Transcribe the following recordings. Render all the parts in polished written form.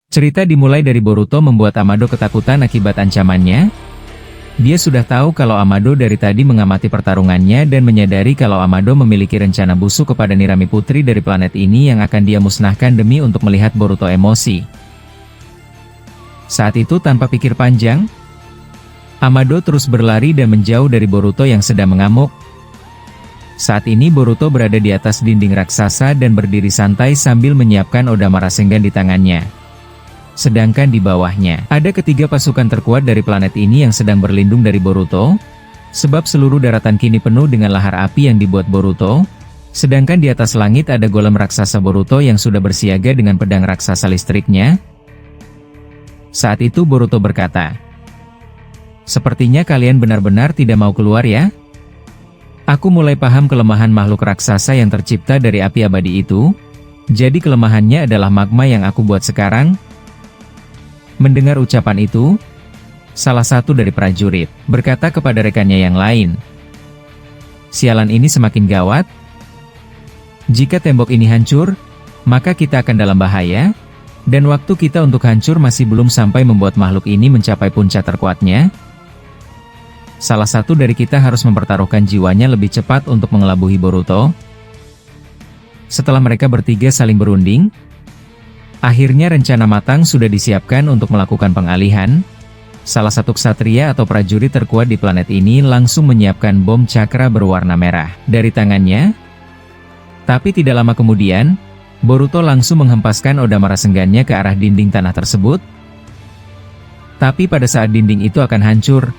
Cerita dimulai dari Boruto membuat Amado ketakutan akibat ancamannya. Dia sudah tahu kalau Amado dari tadi mengamati pertarungannya dan menyadari kalau Amado memiliki rencana busuk kepada Nirami Putri dari planet ini yang akan dia musnahkan demi untuk melihat Boruto emosi. Saat itu tanpa pikir panjang, Amado terus berlari dan menjauh dari Boruto yang sedang mengamuk. Saat ini Boruto berada di atas dinding raksasa dan berdiri santai sambil menyiapkan Odama Rasengan di tangannya. Sedangkan di bawahnya, ada ketiga pasukan terkuat dari planet ini yang sedang berlindung dari Boruto, sebab seluruh daratan kini penuh dengan lahar api yang dibuat Boruto, sedangkan di atas langit ada golem raksasa Boruto yang sudah bersiaga dengan pedang raksasa listriknya. Saat itu Boruto berkata, "Sepertinya kalian benar-benar tidak mau keluar ya? Aku mulai paham kelemahan makhluk raksasa yang tercipta dari api abadi itu, jadi kelemahannya adalah magma yang aku buat sekarang." Mendengar ucapan itu, salah satu dari prajurit berkata kepada rekannya yang lain, "Sialan ini semakin gawat. Jika tembok ini hancur, maka kita akan dalam bahaya, dan waktu kita untuk hancur masih belum sampai membuat makhluk ini mencapai puncak terkuatnya. Salah satu dari kita harus mempertaruhkan jiwanya lebih cepat untuk mengelabuhi Boruto." Setelah mereka bertiga saling berunding, akhirnya rencana matang sudah disiapkan untuk melakukan pengalihan. Salah satu ksatria atau prajurit terkuat di planet ini langsung menyiapkan bom cakra berwarna merah dari tangannya. Tapi tidak lama kemudian, Boruto langsung menghempaskan Odama Rasengannya ke arah dinding tanah tersebut. Tapi pada saat dinding itu akan hancur,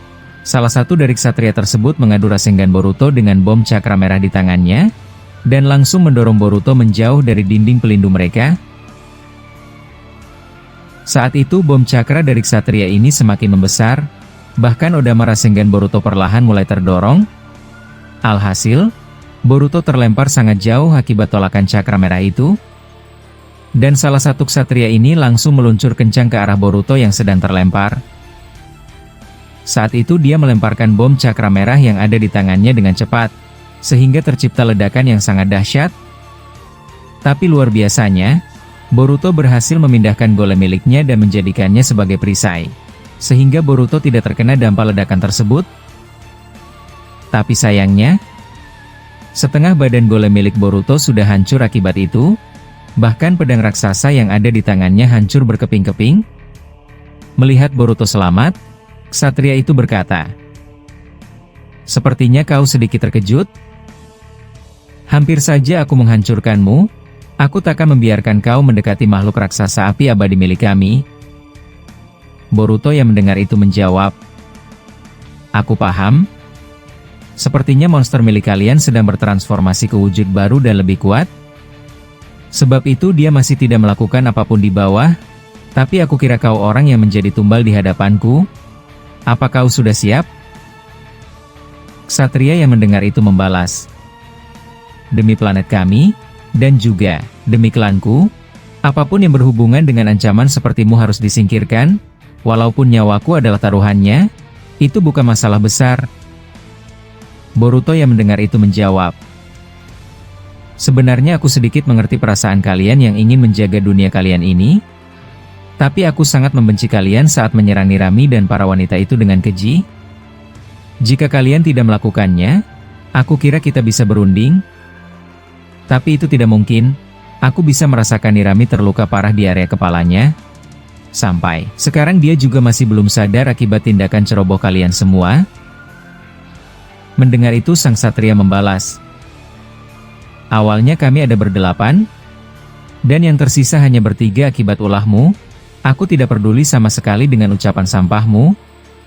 salah satu dari ksatria tersebut mengadu Rasengan Boruto dengan bom cakra merah di tangannya, dan langsung mendorong Boruto menjauh dari dinding pelindung mereka. Saat itu bom cakra dari ksatria ini semakin membesar, bahkan Odama Rasengan Boruto perlahan mulai terdorong. Alhasil, Boruto terlempar sangat jauh akibat tolakan cakra merah itu, dan salah satu ksatria ini langsung meluncur kencang ke arah Boruto yang sedang terlempar. Saat itu dia melemparkan bom cakra merah yang ada di tangannya dengan cepat, sehingga tercipta ledakan yang sangat dahsyat. Tapi luar biasanya, Boruto berhasil memindahkan golem miliknya dan menjadikannya sebagai perisai, sehingga Boruto tidak terkena dampak ledakan tersebut. Tapi sayangnya, setengah badan golem milik Boruto sudah hancur akibat itu, bahkan pedang raksasa yang ada di tangannya hancur berkeping-keping. Melihat Boruto selamat, ksatria itu berkata, "Sepertinya kau sedikit terkejut. Hampir saja aku menghancurkanmu. Aku takkan membiarkan kau mendekati makhluk raksasa api abadi milik kami." Boruto yang mendengar itu menjawab, "Aku paham. Sepertinya monster milik kalian sedang bertransformasi ke wujud baru dan lebih kuat. Sebab itu dia masih tidak melakukan apapun di bawah, tapi aku kira kau orang yang menjadi tumbal di hadapanku. Apa kau sudah siap?" Ksatria yang mendengar itu membalas, "Demi planet kami, dan juga demi klanku, apapun yang berhubungan dengan ancaman sepertimu harus disingkirkan, walaupun nyawaku adalah taruhannya, itu bukan masalah besar." Boruto yang mendengar itu menjawab, "Sebenarnya aku sedikit mengerti perasaan kalian yang ingin menjaga dunia kalian ini, tapi aku sangat membenci kalian saat menyerang Nirami dan para wanita itu dengan keji. Jika kalian tidak melakukannya, aku kira kita bisa berunding. Tapi itu tidak mungkin. Aku bisa merasakan Nirami terluka parah di area kepalanya. Sampai sekarang dia juga masih belum sadar akibat tindakan ceroboh kalian semua." Mendengar itu sang ksatria membalas, "Awalnya kami ada berdelapan, dan yang tersisa hanya bertiga akibat ulahmu. Aku tidak peduli sama sekali dengan ucapan sampahmu.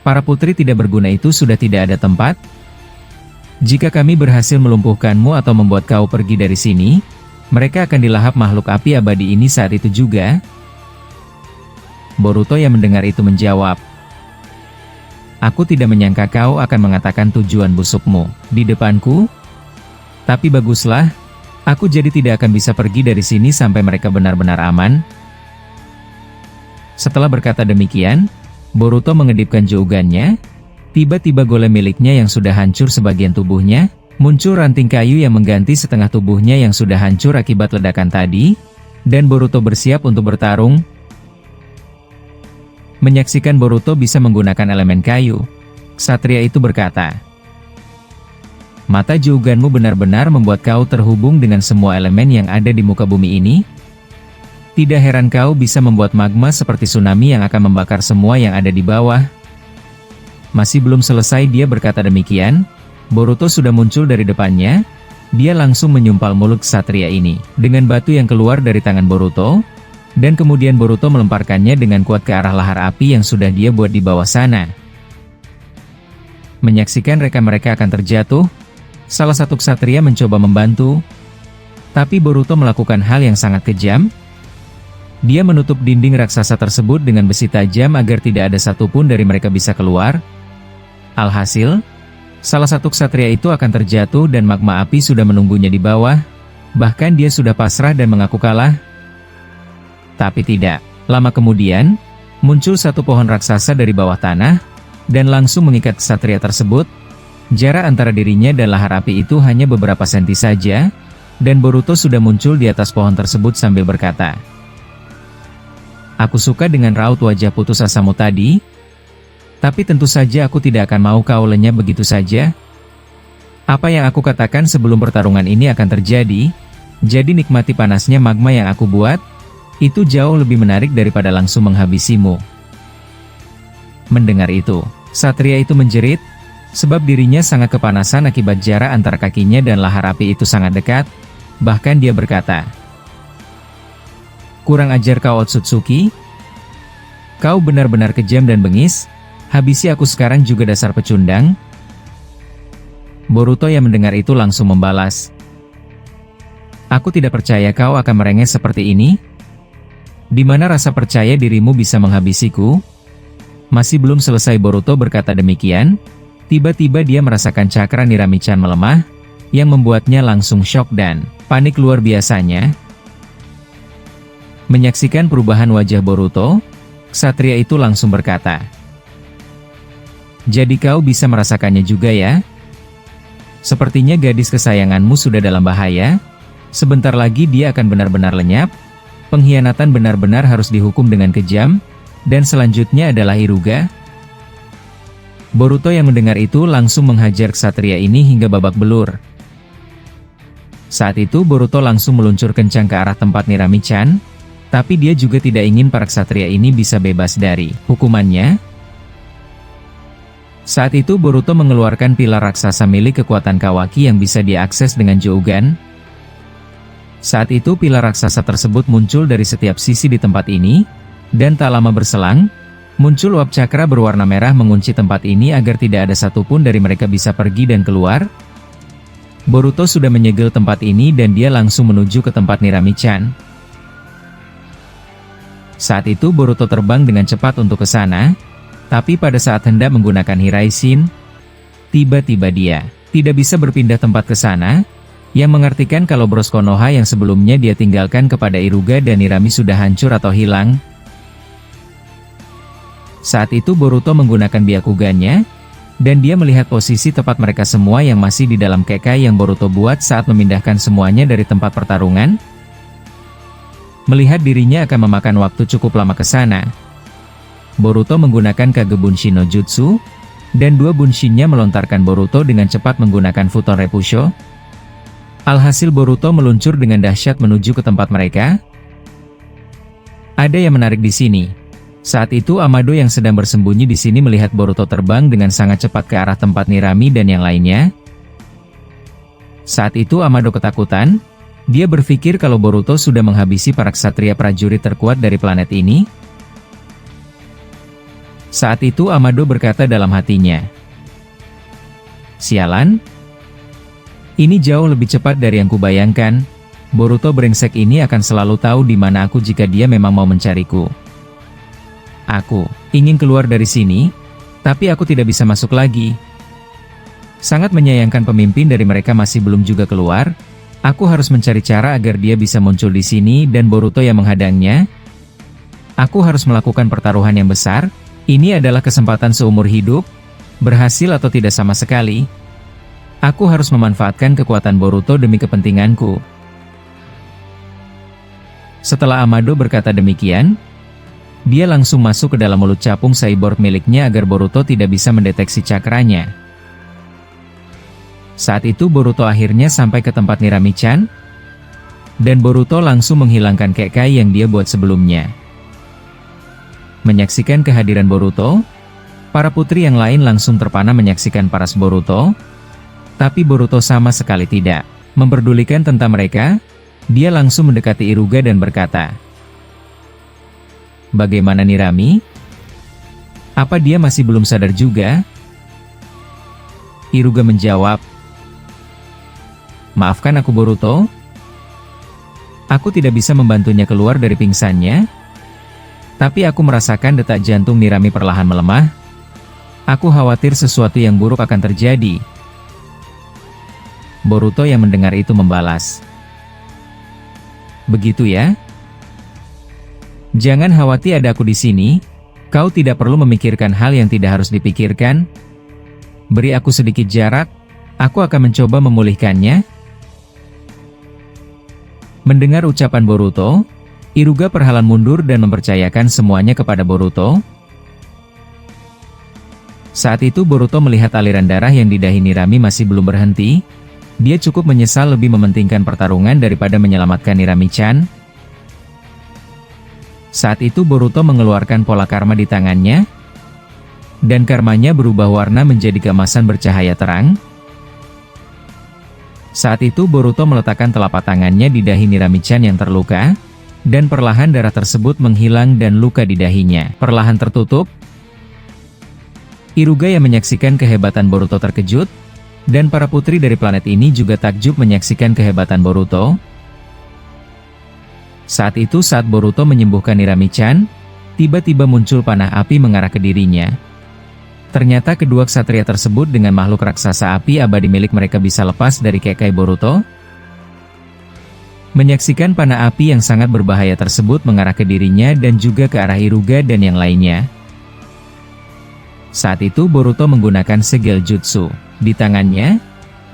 Para putri tidak berguna itu sudah tidak ada tempat. Jika kami berhasil melumpuhkanmu atau membuat kau pergi dari sini, mereka akan dilahap makhluk api abadi ini saat itu juga." Boruto yang mendengar itu menjawab, "Aku tidak menyangka kau akan mengatakan tujuan busukmu di depanku. Tapi baguslah, aku jadi tidak akan bisa pergi dari sini sampai mereka benar-benar aman." Setelah berkata demikian, Boruto mengedipkan jougannya. Tiba-tiba golem miliknya yang sudah hancur sebagian tubuhnya, muncul ranting kayu yang mengganti setengah tubuhnya yang sudah hancur akibat ledakan tadi, dan Boruto bersiap untuk bertarung. Menyaksikan Boruto bisa menggunakan elemen kayu, ksatria itu berkata, "Mata Jouganmu benar-benar membuat kau terhubung dengan semua elemen yang ada di muka bumi ini? Tidak heran kau bisa membuat magma seperti tsunami yang akan membakar semua yang ada di bawah." Masih belum selesai dia berkata demikian, Boruto sudah muncul dari depannya. Dia langsung menyumpal mulut ksatria ini dengan batu yang keluar dari tangan Boruto, dan kemudian Boruto melemparkannya dengan kuat ke arah lahar api yang sudah dia buat di bawah sana. Menyaksikan mereka akan terjatuh, salah satu ksatria mencoba membantu, tapi Boruto melakukan hal yang sangat kejam. Dia menutup dinding raksasa tersebut dengan besi tajam agar tidak ada satupun dari mereka bisa keluar. Alhasil, salah satu ksatria itu akan terjatuh dan magma api sudah menunggunya di bawah, bahkan dia sudah pasrah dan mengaku kalah. Tapi tidak lama kemudian, muncul satu pohon raksasa dari bawah tanah, dan langsung mengikat ksatria tersebut. Jarak antara dirinya dan lahar api itu hanya beberapa senti saja, dan Boruto sudah muncul di atas pohon tersebut sambil berkata, "Aku suka dengan raut wajah putus asamu tadi, tapi tentu saja aku tidak akan mau kau lenyap begitu saja. Apa yang aku katakan sebelum pertarungan ini akan terjadi, jadi nikmati panasnya magma yang aku buat. Itu jauh lebih menarik daripada langsung menghabisimu." Mendengar itu, ksatria itu menjerit, sebab dirinya sangat kepanasan akibat jarak antara kakinya dan lahar api itu sangat dekat. Bahkan dia berkata, "Kurang ajar kau Otsutsuki. Kau benar-benar kejam dan bengis, habisi aku sekarang juga dasar pecundang." Boruto yang mendengar itu langsung membalas, "Aku tidak percaya kau akan merengek seperti ini. Di mana rasa percaya dirimu bisa menghabisiku?" Masih belum selesai Boruto berkata demikian, tiba-tiba dia merasakan cakra Nirami-chan melemah, yang membuatnya langsung syok dan panik luar biasanya. Menyaksikan perubahan wajah Boruto, ksatria itu langsung berkata, "Jadi kau bisa merasakannya juga ya? Sepertinya gadis kesayanganmu sudah dalam bahaya. Sebentar lagi dia akan benar-benar lenyap. Pengkhianatan benar-benar harus dihukum dengan kejam, dan selanjutnya adalah Iruga." Boruto yang mendengar itu langsung menghajar ksatria ini hingga babak belur. Saat itu Boruto langsung meluncur kencang ke arah tempat Nirami-chan, tapi dia juga tidak ingin para ksatria ini bisa bebas dari hukumannya. Saat itu Boruto mengeluarkan pilar raksasa milik kekuatan Kawaki yang bisa diakses dengan Jougan. Saat itu pilar raksasa tersebut muncul dari setiap sisi di tempat ini, dan tak lama berselang, muncul uap cakra berwarna merah mengunci tempat ini agar tidak ada satupun dari mereka bisa pergi dan keluar. Boruto sudah menyegel tempat ini dan dia langsung menuju ke tempat Nirami-chan. Saat itu Boruto terbang dengan cepat untuk ke sana, tapi pada saat hendak menggunakan Hiraishin, tiba-tiba dia tidak bisa berpindah tempat ke sana, yang mengartikan kalau bros Konoha yang sebelumnya dia tinggalkan kepada Iruga dan Nirami sudah hancur atau hilang. Saat itu Boruto menggunakan Byakugannya, dan dia melihat posisi tepat mereka semua yang masih di dalam kekai yang Boruto buat saat memindahkan semuanya dari tempat pertarungan. Melihat dirinya akan memakan waktu cukup lama ke sana, Boruto menggunakan Kage Bunshin no Jutsu, dan dua bunshinnya melontarkan Boruto dengan cepat menggunakan Futon Repusho. Alhasil Boruto meluncur dengan dahsyat menuju ke tempat mereka. Ada yang menarik di sini. Saat itu Amado yang sedang bersembunyi di sini melihat Boruto terbang dengan sangat cepat ke arah tempat Nirami dan yang lainnya. Saat itu Amado ketakutan. Dia berpikir kalau Boruto sudah menghabisi para ksatria prajurit terkuat dari planet ini. Saat itu Amado berkata dalam hatinya, "Sialan. Ini jauh lebih cepat dari yang kubayangkan. Boruto brengsek ini akan selalu tahu di mana aku jika dia memang mau mencariku. Aku ingin keluar dari sini, tapi aku tidak bisa masuk lagi." Sangat menyayangkan pemimpin dari mereka masih belum juga keluar. Aku harus mencari cara agar dia bisa muncul di sini dan Boruto yang menghadangnya. Aku harus melakukan pertaruhan yang besar. Ini adalah kesempatan seumur hidup. Berhasil atau tidak sama sekali. Aku harus memanfaatkan kekuatan Boruto demi kepentinganku. Setelah Amado berkata demikian, Dia langsung masuk ke dalam mulut capung cyborg miliknya agar Boruto tidak bisa mendeteksi cakranya. Saat itu Boruto akhirnya sampai ke tempat Nirami-chan, dan Boruto langsung menghilangkan kekai yang dia buat sebelumnya. Menyaksikan kehadiran Boruto, para putri yang lain langsung terpana menyaksikan paras Boruto, tapi Boruto sama sekali tidak memperdulikan tentang mereka. Dia langsung mendekati Iruga dan berkata, "Bagaimana Nirami? Apa dia masih belum sadar juga?" Iruga menjawab, "Maafkan aku Boruto. Aku tidak bisa membantunya keluar dari pingsannya. Tapi aku merasakan detak jantung Nirami perlahan melemah. Aku khawatir sesuatu yang buruk akan terjadi." Boruto yang mendengar itu membalas, "Begitu ya? Jangan khawatir, ada aku di sini. Kau tidak perlu memikirkan hal yang tidak harus dipikirkan. Beri aku sedikit jarak, aku akan mencoba memulihkannya." Mendengar ucapan Boruto, Iruga perlahan mundur dan mempercayakan semuanya kepada Boruto. Saat itu Boruto melihat aliran darah yang di dahi Nirami masih belum berhenti. Dia cukup menyesal lebih mementingkan pertarungan daripada menyelamatkan Nirami-chan. Saat itu Boruto mengeluarkan pola karma di tangannya, dan karmanya berubah warna menjadi keemasan bercahaya terang. Saat itu Boruto meletakkan telapak tangannya di dahi Nirami-chan yang terluka, dan perlahan darah tersebut menghilang dan luka di dahinya perlahan tertutup. Iruga yang menyaksikan kehebatan Boruto terkejut, dan para putri dari planet ini juga takjub menyaksikan kehebatan Boruto. Saat itu saat Boruto menyembuhkan Nirami-chan, tiba-tiba muncul panah api mengarah ke dirinya. Ternyata kedua ksatria tersebut dengan makhluk raksasa api abadi milik mereka bisa lepas dari kekai Boruto. Menyaksikan panah api yang sangat berbahaya tersebut mengarah ke dirinya dan juga ke arah Iruga dan yang lainnya. Saat itu Boruto menggunakan segel jutsu. Di tangannya,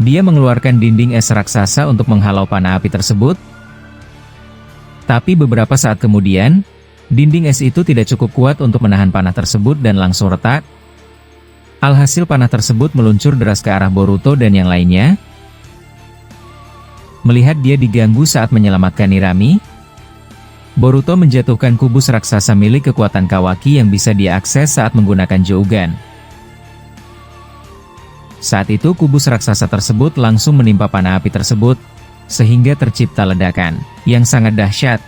dia mengeluarkan dinding es raksasa untuk menghalau panah api tersebut. Tapi beberapa saat kemudian, dinding es itu tidak cukup kuat untuk menahan panah tersebut dan langsung retak. Alhasil panah tersebut meluncur deras ke arah Boruto dan yang lainnya. Melihat dia diganggu saat menyelamatkan Nirami, Boruto menjatuhkan kubus raksasa milik kekuatan Kawaki yang bisa dia akses saat menggunakan Jougan. Saat itu kubus raksasa tersebut langsung menimpa panah api tersebut, sehingga tercipta ledakan yang sangat dahsyat.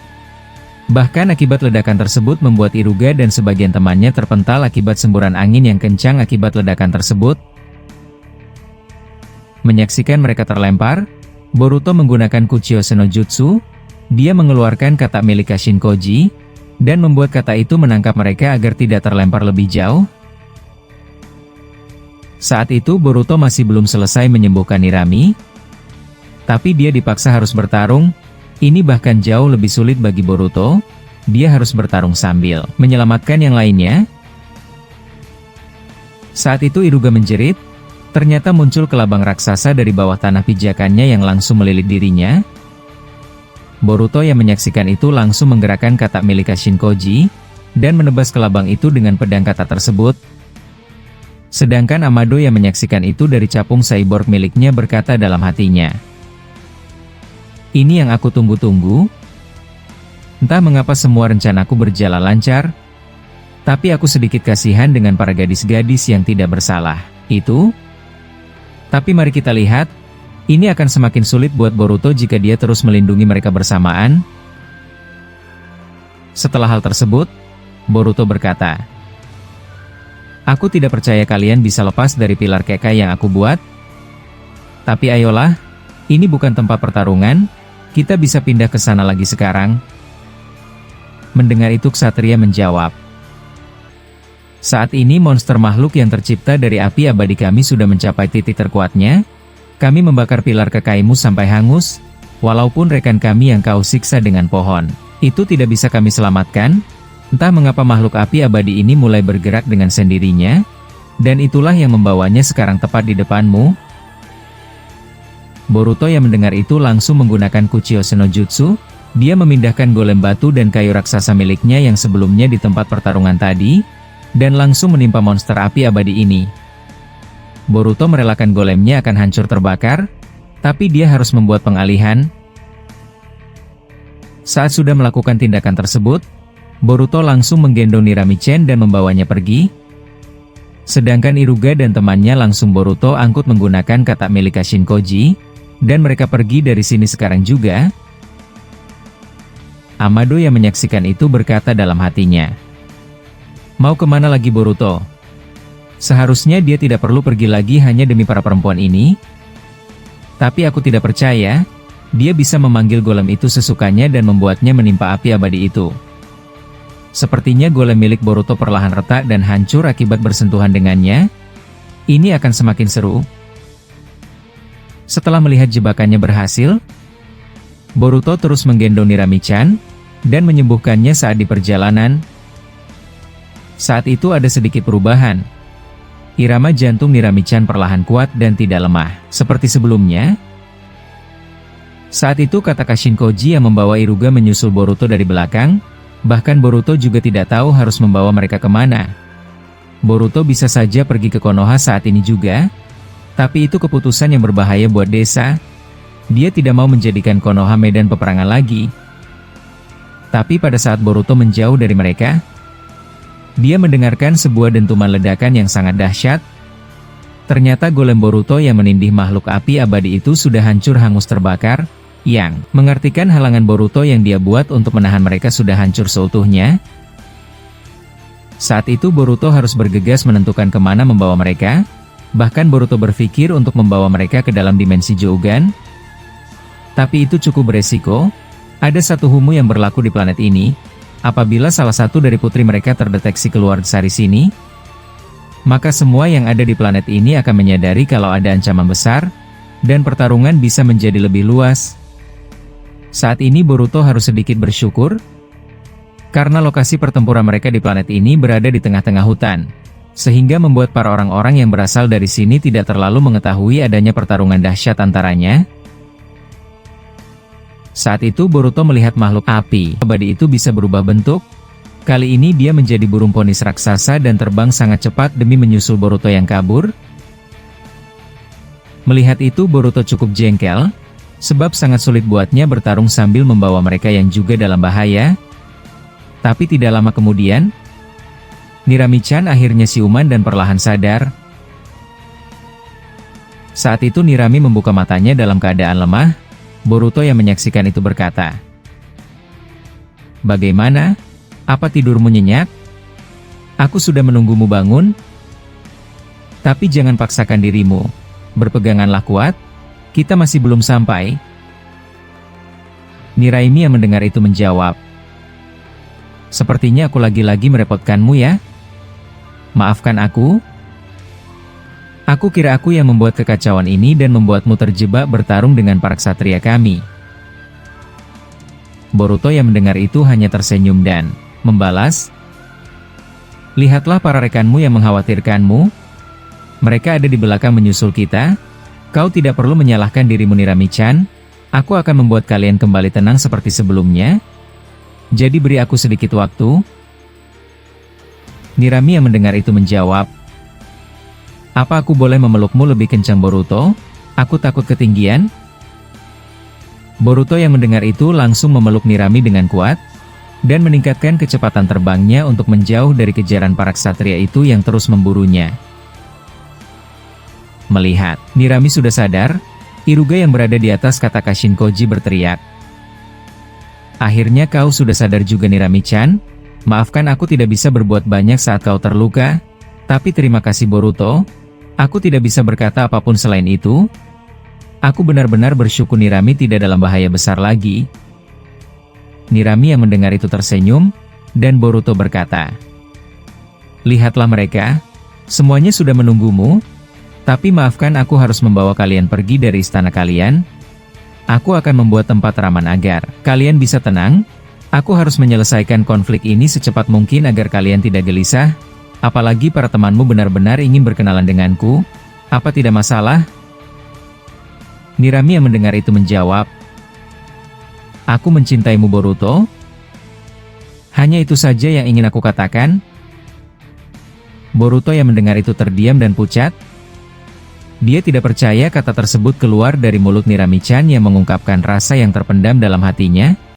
Bahkan akibat ledakan tersebut membuat Iruga dan sebagian temannya terpental akibat semburan angin yang kencang akibat ledakan tersebut. Menyaksikan mereka terlempar, Boruto menggunakan Kuchio Senojutsu. Dia mengeluarkan kata milik Kashinkoji, dan membuat kata itu menangkap mereka agar tidak terlempar lebih jauh. Saat itu Boruto masih belum selesai menyembuhkan Nirami, tapi dia dipaksa harus bertarung. Ini bahkan jauh lebih sulit bagi Boruto. Dia harus bertarung sambil menyelamatkan yang lainnya. Saat itu Iruga menjerit. Ternyata muncul kelabang raksasa dari bawah tanah pijakannya yang langsung melilit dirinya. Boruto yang menyaksikan itu langsung menggerakkan kata milik Kashinkoji, dan menebas kelabang itu dengan pedang kata tersebut. Sedangkan Amado yang menyaksikan itu dari capung cyborg miliknya berkata dalam hatinya, "Ini yang aku tunggu-tunggu. Entah mengapa semua rencanaku berjalan lancar, tapi aku sedikit kasihan dengan para gadis-gadis yang tidak bersalah itu. Tapi mari kita lihat, ini akan semakin sulit buat Boruto jika dia terus melindungi mereka bersamaan." Setelah hal tersebut, Boruto berkata, "Aku tidak percaya kalian bisa lepas dari pilar kekai yang aku buat. Tapi ayolah, ini bukan tempat pertarungan, kita bisa pindah ke sana lagi sekarang." Mendengar itu ksatria menjawab, "Saat ini monster makhluk yang tercipta dari api abadi kami sudah mencapai titik terkuatnya. Kami membakar pilar kekaimu sampai hangus, walaupun rekan kami yang kau siksa dengan pohon itu tidak bisa kami selamatkan. Entah mengapa makhluk api abadi ini mulai bergerak dengan sendirinya, dan itulah yang membawanya sekarang tepat di depanmu." Boruto yang mendengar itu langsung menggunakan Kuchio Senojutsu. Dia memindahkan golem batu dan kayu raksasa miliknya yang sebelumnya di tempat pertarungan tadi, dan langsung menimpa monster api abadi ini. Boruto merelakan golemnya akan hancur terbakar, tapi dia harus membuat pengalihan. Saat sudah melakukan tindakan tersebut, Boruto langsung menggendong Nirami-chan dan membawanya pergi. Sedangkan Iruga dan temannya langsung Boruto angkut menggunakan kata milik Kashinkoji, dan mereka pergi dari sini sekarang juga. Amado yang menyaksikan itu berkata dalam hatinya, "Mau kemana lagi Boruto? Seharusnya dia tidak perlu pergi lagi hanya demi para perempuan ini. Tapi aku tidak percaya, dia bisa memanggil golem itu sesukanya dan membuatnya menimpa api abadi itu." Sepertinya golem milik Boruto perlahan retak dan hancur akibat bersentuhan dengannya. Ini akan semakin seru. Setelah melihat jebakannya berhasil, Boruto terus menggendong Nirami-chan dan menyembuhkannya saat di perjalanan. Saat itu ada sedikit perubahan. Irama jantung Nirami-chan perlahan kuat dan tidak lemah, seperti sebelumnya. Saat itu kata Kashinkoji yang membawa Iruga menyusul Boruto dari belakang. Bahkan Boruto juga tidak tahu harus membawa mereka kemana. Boruto bisa saja pergi ke Konoha saat ini juga, tapi itu keputusan yang berbahaya buat desa. Dia tidak mau menjadikan Konoha medan peperangan lagi. Tapi pada saat Boruto menjauh dari mereka, dia mendengarkan sebuah dentuman ledakan yang sangat dahsyat. Ternyata golem Boruto yang menindih makhluk api abadi itu sudah hancur hangus terbakar, yang mengartikan halangan Boruto yang dia buat untuk menahan mereka sudah hancur seutuhnya. Saat itu Boruto harus bergegas menentukan kemana membawa mereka. Bahkan Boruto berpikir untuk membawa mereka ke dalam dimensi Jougan. Tapi itu cukup beresiko. Ada satu humu yang berlaku di planet ini. Apabila salah satu dari putri mereka terdeteksi keluar dari sini, maka semua yang ada di planet ini akan menyadari kalau ada ancaman besar, dan pertarungan bisa menjadi lebih luas. Saat ini Boruto harus sedikit bersyukur, karena lokasi pertempuran mereka di planet ini berada di tengah-tengah hutan, sehingga membuat para orang-orang yang berasal dari sini tidak terlalu mengetahui adanya pertarungan dahsyat antaranya. Saat itu Boruto melihat makhluk api abadi itu bisa berubah bentuk. Kali ini dia menjadi burung ponis raksasa dan terbang sangat cepat demi menyusul Boruto yang kabur. Melihat itu Boruto cukup jengkel, sebab sangat sulit buatnya bertarung sambil membawa mereka yang juga dalam bahaya. Tapi tidak lama kemudian, Nirami-chan akhirnya siuman dan perlahan sadar. Saat itu Nirami membuka matanya dalam keadaan lemah. Boruto yang menyaksikan itu berkata, "Bagaimana? Apa tidurmu nyenyak? Aku sudah menunggumu bangun. Tapi jangan paksakan dirimu. Berpeganganlah kuat. Kita masih belum sampai." Niraimi yang mendengar itu menjawab, "Sepertinya aku lagi-lagi merepotkanmu ya. Maafkan aku. Aku kira aku yang membuat kekacauan ini dan membuatmu terjebak bertarung dengan para ksatria kami." Boruto yang mendengar itu hanya tersenyum dan membalas, "Lihatlah para rekanmu yang mengkhawatirkanmu. Mereka ada di belakang menyusul kita. Kau tidak perlu menyalahkan dirimu Nirami-chan. Aku akan membuat kalian kembali tenang seperti sebelumnya. Jadi beri aku sedikit waktu." Nirami yang mendengar itu menjawab, "Apa aku boleh memelukmu lebih kencang Boruto? Aku takut ketinggian." Boruto yang mendengar itu langsung memeluk Nirami dengan kuat, dan meningkatkan kecepatan terbangnya untuk menjauh dari kejaran para ksatria itu yang terus memburunya. Melihat Nirami sudah sadar, Iruga yang berada di atas kata Kashinkoji berteriak, "Akhirnya kau sudah sadar juga Nirami-chan. Maafkan aku tidak bisa berbuat banyak saat kau terluka. Tapi terima kasih Boruto. Aku tidak bisa berkata apapun selain itu. Aku benar-benar bersyukur Nirami tidak dalam bahaya besar lagi." Nirami yang mendengar itu tersenyum, dan Boruto berkata, "Lihatlah mereka. Semuanya sudah menunggumu. Tapi maafkan aku harus membawa kalian pergi dari istana kalian. Aku akan membuat tempat aman agar kalian bisa tenang. Aku harus menyelesaikan konflik ini secepat mungkin agar kalian tidak gelisah. Apalagi para temanmu benar-benar ingin berkenalan denganku. Apa tidak masalah?" Nirami yang mendengar itu menjawab, Aku mencintaimu Boruto. Hanya itu saja yang ingin aku katakan. Boruto yang mendengar itu terdiam dan pucat. Dia tidak percaya kata tersebut keluar dari mulut Nirami-chan yang mengungkapkan rasa yang terpendam dalam hatinya.